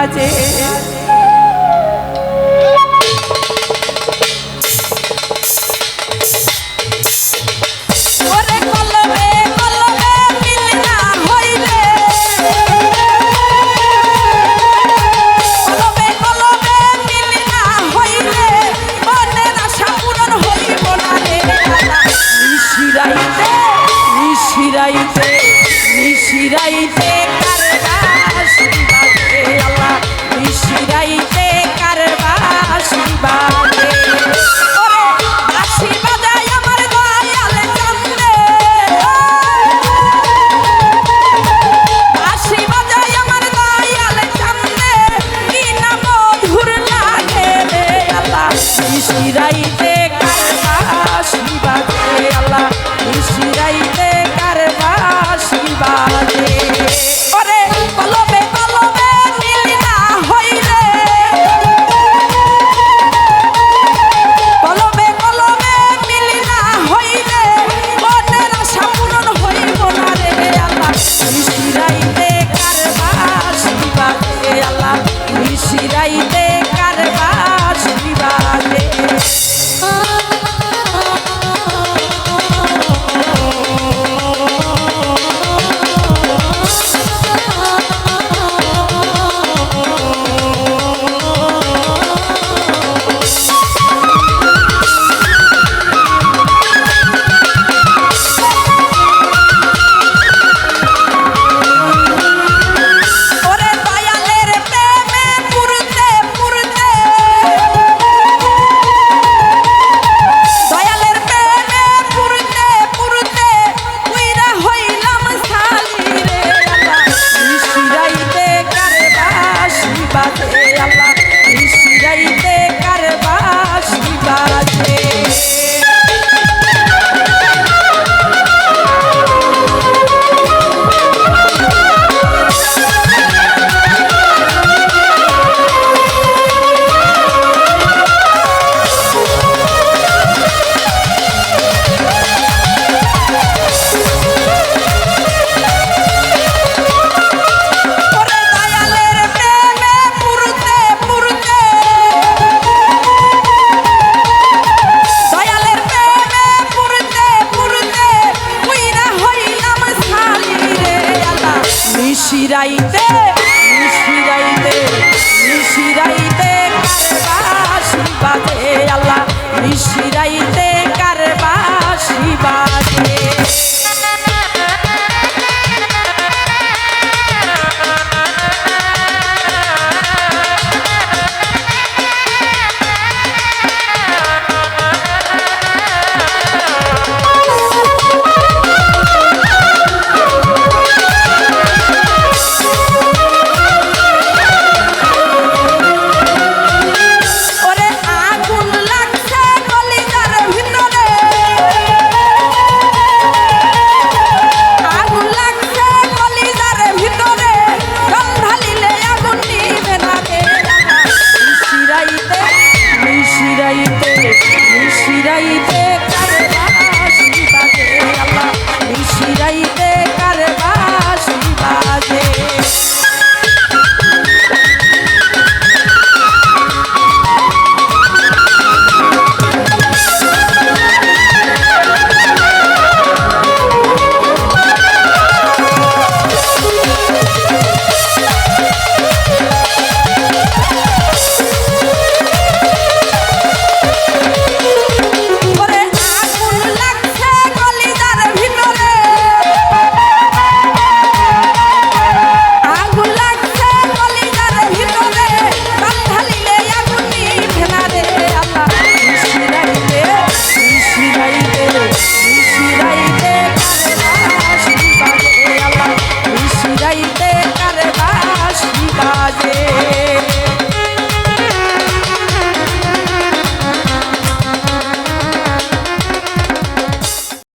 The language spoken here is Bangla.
বাজে। নিশিরাইতে কার বাঁশি বাজে আল্লাহ, নিশিরাইতে কার বাঁশি বাজে। ওরে বাঁশি বাজায় আমার দয়াল চান্দে, বাঁশি বাজায় আমার দয়াল চান্দে, কি না মধুর লাগে রে আল্লাহ, নিশিরাইতে কার বাঁশি বাজে আল্লাহ, নিশিরাইতে কার বাঁশি বাজে। ওরে কলবে কলবে মিল না হইলে, কলবে কলবে মিল না হইলে মনের আশা পূরণ হইব না রে আল্লাহ, নিশিরাইতে কার বাঁশি বাজে আল্লাহ, নিশিরাইতে কার বাঁশি বাজে। নিশিরাইতে নিশিরাইতে নিশিরাইতে কার বাঁশি বাজে আল্লাহ, নিশিরাইতে কার বাঁশি বাজে। নিশিরাইতে নিশিরাইতে